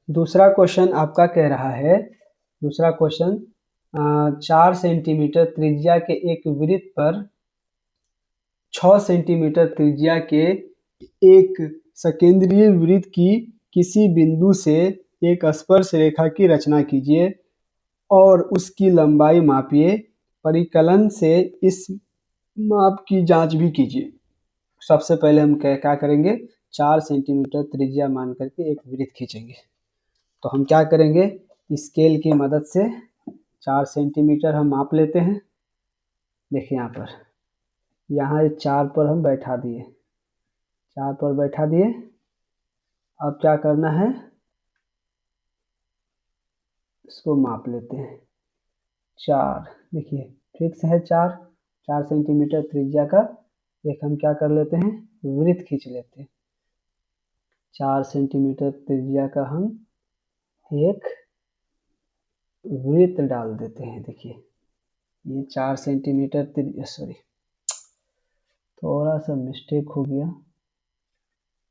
दूसरा क्वेश्चन आपका कह रहा है, दूसरा क्वेश्चन 4 सेंटीमीटर त्रिज्या के एक वृत्त पर 6 सेंटीमीटर त्रिज्या के एक सकेंद्रीय वृत्त की किसी बिंदु से एक स्पर्श रेखा की रचना कीजिए और उसकी लंबाई मापिए। परिकलन से इस माप की जांच भी कीजिए। सबसे पहले हम क्या करेंगे, 4 सेंटीमीटर त्रिज्या मान करके एक वृत्त खींचेंगे। तो हम क्या करेंगे, स्केल की मदद से 4 सेंटीमीटर हम माप लेते हैं। देखिए यहाँ 4 पर हम बैठा दिए, 4 पर बैठा दिए। अब क्या करना है, इसको माप लेते हैं। 4 देखिए फिक्स है, 4 सेंटीमीटर त्रिज्या का एक हम क्या कर लेते हैं, वृत्त खींच लेते हैं। 4 सेंटीमीटर त्रिज्या का हम एक वृत्त डाल देते हैं। देखिए ये 4 सेंटीमीटर त्रिज्या, सॉरी थोड़ा सा मिस्टेक हो गया,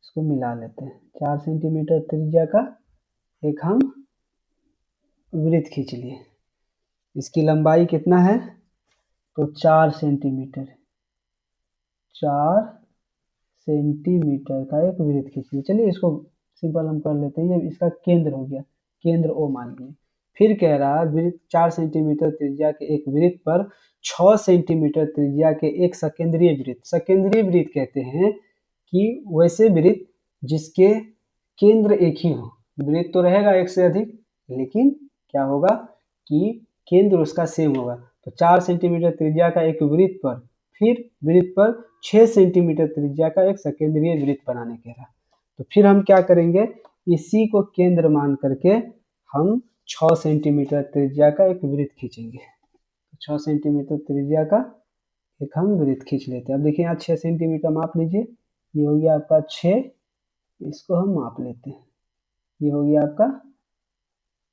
इसको मिला लेते हैं। 4 सेंटीमीटर त्रिज्या का एक हम वृत्त खींच लिए। इसकी लंबाई कितना है, तो 4 सेंटीमीटर, 4 सेंटीमीटर का एक वृत्त खींच लिए। चलिए इसको सिंपल हम कर लेते हैं, ये इसका केंद्र हो गया, केंद्र ओ मान लिए। फिर कह रहा है वृत्त 4 सेंटीमीटर त्रिज्या के एक वृत्त पर 6 सेंटीमीटर त्रिज्या के एक सकेंद्रीय वृत्त। सकेंद्रीय वृत्त कहते हैं कि वैसे वृत्त जिसके केंद्र एक ही हो। वृत्त तो रहेगा एक से अधिक, लेकिन क्या होगा कि केंद्र उसका सेम होगा। तो 4 सेंटीमीटर त्रिज्या का एक वृत्त पर, फिर वृत्त पर 6 सेंटीमीटर त्रिज्या का एक सकेंद्रीय वृत्त बनाने कह रहा। तो फिर हम क्या करेंगे, इसी को केंद्र मान करके हम 6 सेंटीमीटर त्रिज्या का एक वृत्त खींचेंगे। 6 सेंटीमीटर त्रिज्या का एक हम वृत्त खींच लेते हैं। अब देखिए यहाँ 6 सेंटीमीटर माप लीजिए, ये हो गया आपका 6, इसको हम माप लेते हैं, ये हो गया आपका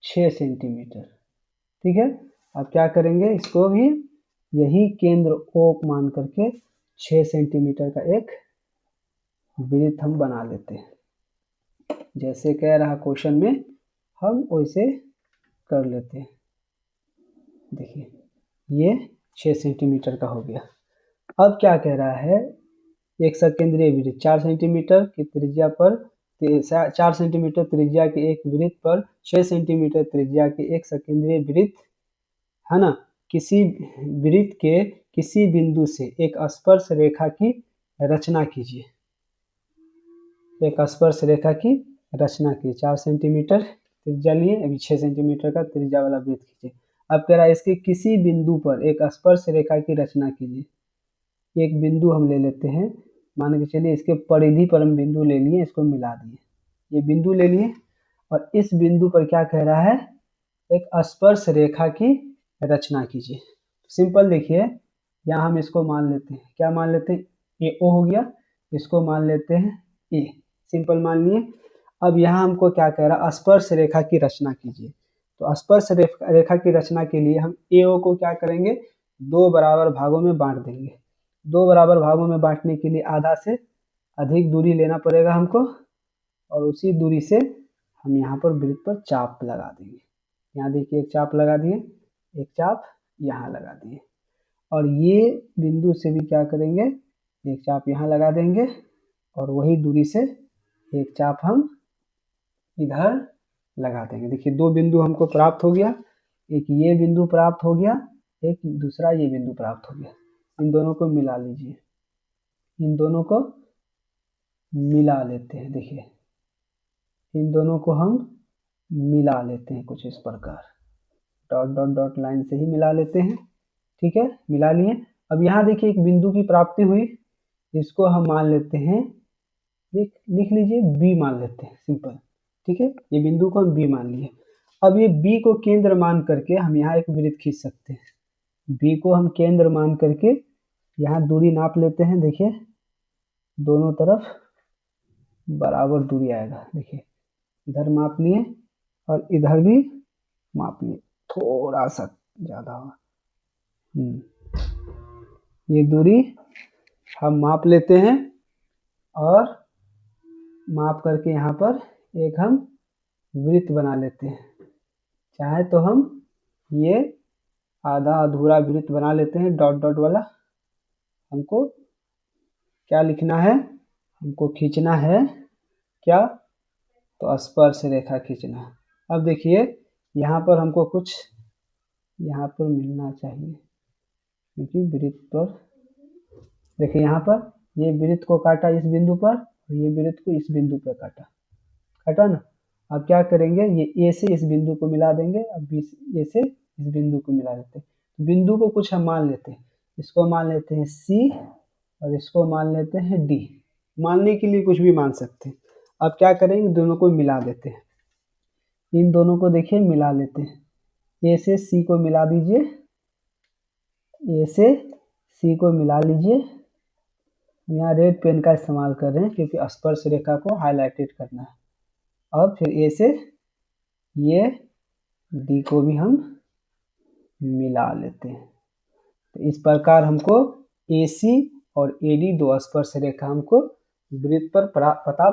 6 सेंटीमीटर। ठीक है, अब क्या करेंगे, इसको भी यही केंद्र O मान करके 6 सेंटीमीटर का एक वृत्त हम बना लेते हैं। जैसे कह रहा क्वेश्चन में हम वैसे कर लेते हैं। देखिए ये 6 सेंटीमीटर का हो गया। अब क्या कह रहा है, एक सकेंद्रीय वृत्त 4 सेंटीमीटर की त्रिज्या पर 4 सेंटीमीटर त्रिज्या के एक वृत्त पर 6 सेंटीमीटर त्रिज्या के एक सकेंद्रीय वृत्त है ना, किसी वृत्त के किसी बिंदु से एक स्पर्श रेखा की रचना कीजिए। एक स्पर्श रेखा की रचना कीजिए। 4 सेंटीमीटर त्रिज्या लिए, अभी 6 सेंटीमीटर का त्रिज्या वाला वृत्त खींचिए। अब कह रहा है इसके किसी बिंदु पर एक स्पर्श रेखा की रचना कीजिए। एक बिंदु हम ले लेते हैं, मान के चलिए इसके परिधि पर हम बिंदु ले लिए, इसको मिला दिए, ये बिंदु ले लिए और इस बिंदु पर क्या कह रहा है, एक स्पर्श रेखा की रचना कीजिए। सिंपल देखिए, यहाँ हम इसको मान लेते हैं, क्या मान लेते हैं, ये ओ हो गया, इसको मान लेते हैं ए, सिंपल मान लिए। अब यहाँ हमको क्या कह रहा है, स्पर्श रेखा की रचना कीजिए। तो स्पर्श रेखा की रचना के लिए हम ए ओ को क्या करेंगे, 2 बराबर भागों में बांट देंगे। 2 बराबर भागों में बांटने के लिए आधा से अधिक दूरी लेना पड़ेगा हमको, और उसी दूरी से हम यहाँ पर वृत्त पर चाप लगा देंगे। यहाँ देखिए एक चाप लगा दिए, एक चाप यहाँ लगा दिए, और ये बिंदु से भी क्या करेंगे, एक चाप यहाँ लगा देंगे, और वही दूरी से एक चाप हम इधर लगा देंगे। देखिए 2 बिंदु हमको प्राप्त हो गया, एक ये बिंदु प्राप्त हो गया, एक दूसरा ये बिंदु प्राप्त हो गया। इन दोनों को मिला लीजिए, इन दोनों को मिला लेते हैं। देखिए इन दोनों को हम मिला लेते हैं कुछ इस प्रकार, डॉट डॉट डॉट लाइन से ही मिला लेते हैं। ठीक है, मिला लिए। अब यहाँ देखिए एक बिंदु की प्राप्ति हुई, इसको हम मान लेते हैं, लिख लीजिए बी मान लेते हैं, सिंपल। ठीक है, ये बिंदु को हम बी मान लिए। अब ये बी को केंद्र मान करके हम यहाँ एक वृत्त खींच सकते हैं। बी को हम केंद्र मान करके यहाँ दूरी नाप लेते हैं। देखिए दोनों तरफ बराबर दूरी आएगा। देखिए इधर माप लिए और इधर भी माप लिए, थोड़ा सा ज़्यादा होगा। ये दूरी हम माप लेते हैं और माप करके यहाँ पर एक हम वृत्त बना लेते हैं। चाहे तो हम ये आधा अधूरा वृत्त बना लेते हैं डॉट डॉट वाला। हमको क्या लिखना है, हमको खींचना है क्या, तो स्पर्श रेखा खींचना है। अब देखिए यहाँ पर हमको कुछ यहाँ पर मिलना चाहिए, क्योंकि वृत्त पर देखिए यहाँ पर ये वृत्त को काटा इस बिंदु पर और ये वृत्त को इस बिंदु पर काटा ना। अब क्या करेंगे, ये ए से इस बिंदु को मिला देंगे। अब ए से इस बिंदु को मिला देते हैं। बिंदु को कुछ हम मान लेते हैं, इसको मान लेते हैं सी और इसको मान लेते हैं डी। मानने के लिए कुछ भी मान सकते हैं। अब क्या करेंगे, दोनों को मिला देते हैं। इन दोनों को देखिए मिला लेते हैं। ए से सी को मिला दीजिए, ए से सी को मिला लीजिए। यहाँ रेड पेन का इस्तेमाल कर रहे हैं क्योंकि स्पर्श रेखा को हाईलाइटेड करना है। अब फिर ए से ये डी को भी हम मिला लेते हैं। तो इस प्रकार हमको AC और AD दो स्पर्श रेखा हमको वृत्त पर पता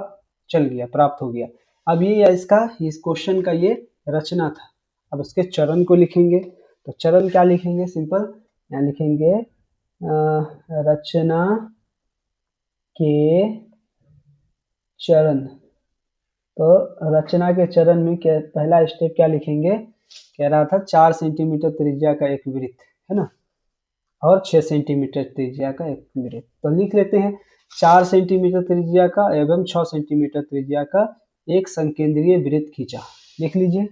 चल गया, प्राप्त हो गया। अब ये इसका इस क्वेश्चन का ये रचना था। अब उसके चरण को लिखेंगे। तो चरण क्या लिखेंगे, सिंपल यहाँ लिखेंगे रचना के चरण। तो रचना के चरण में क्या पहला स्टेप क्या लिखेंगे, कह रहा था 4 सेंटीमीटर त्रिज्या का एक वृत्त है ना, और 6 सेंटीमीटर त्रिज्या का एक वृत्त। तो लिख लेते हैं 4 सेंटीमीटर त्रिज्या का एवं 6 सेंटीमीटर त्रिज्या का एक संकेंद्रीय वृत्त खींचा। लिख लीजिए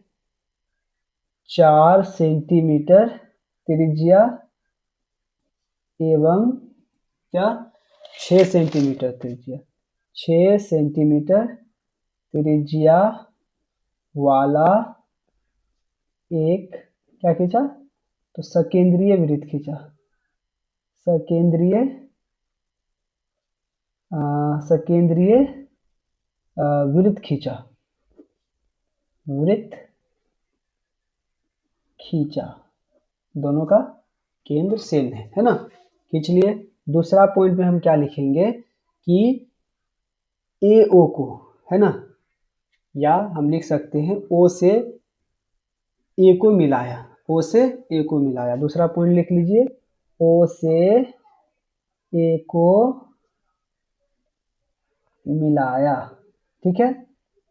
4 सेंटीमीटर त्रिज्या एवं क्या 6 सेंटीमीटर त्रिज्या, 6 सेंटीमीटर त्रिज्या वाला एक क्या खींचा, तो सकेंद्रीय वृत्त खींचा। सकेंद्रीय वृत्त खींचा। दोनों का केंद्र सेम है ना, खींच लिए। दूसरा पॉइंट में हम क्या लिखेंगे कि AO को है ना, या हम लिख सकते हैं O से A को मिलाया, O से A को मिलाया। दूसरा पॉइंट लिख लीजिए O से A को मिलाया, ठीक है।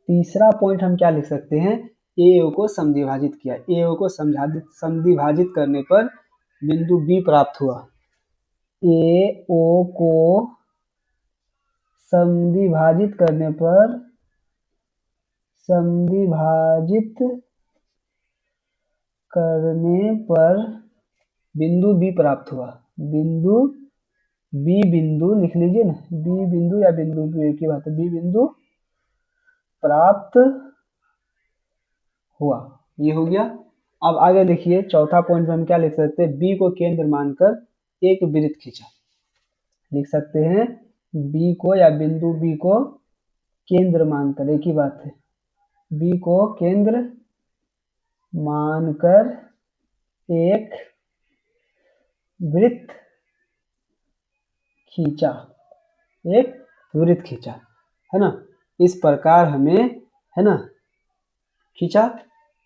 तीसरा पॉइंट हम क्या लिख सकते हैं, AO को समद्विभाजित किया। AO को समद्विभाजित करने पर बिंदु B प्राप्त हुआ। AO को समद्विभाजित करने पर बिंदु B प्राप्त हुआ। बिंदु लिख लीजिए ना, B बिंदु या बिंदु B एक ही बात है, B बिंदु प्राप्त हुआ, ये हो गया। अब आगे देखिए चौथा पॉइंट में हम क्या लिख सकते हैं, B को केंद्र मानकर एक वृत्त खींचा। लिख सकते हैं B को या बिंदु B को केंद्र मानकर, एक ही बात है, B को केंद्र मानकर एक वृत्त खींचा, है ना। इस प्रकार हमें है ना खींचा,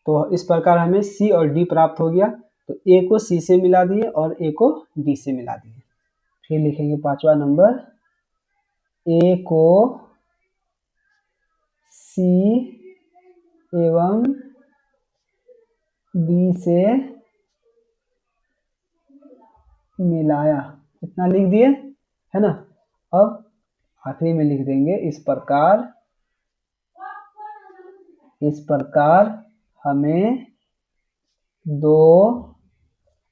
तो इस प्रकार हमें C और D प्राप्त हो गया। तो A को C से मिला दिए और A को D से मिला दिए। फिर लिखेंगे 5वां नंबर, A को C एवं D से मिलाया। इतना लिख दिए है ना। अब आखिरी में लिख देंगे इस प्रकार हमें दो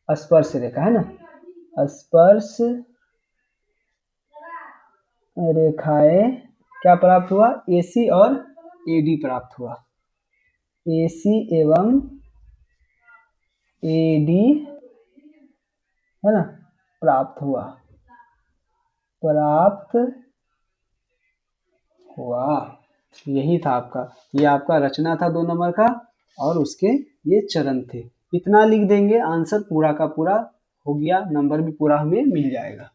स्पर्श रेखा है ना, स्पर्श रेखाएं क्या प्राप्त हुआ, AC और AD प्राप्त हुआ। AC एवं AD है ना प्राप्त हुआ। यही था आपका, ये आपका रचना था 2 नंबर का, और उसके ये चरण थे। इतना लिख देंगे, आंसर पूरा का पूरा हो गया, नंबर भी पूरा हमें मिल जाएगा।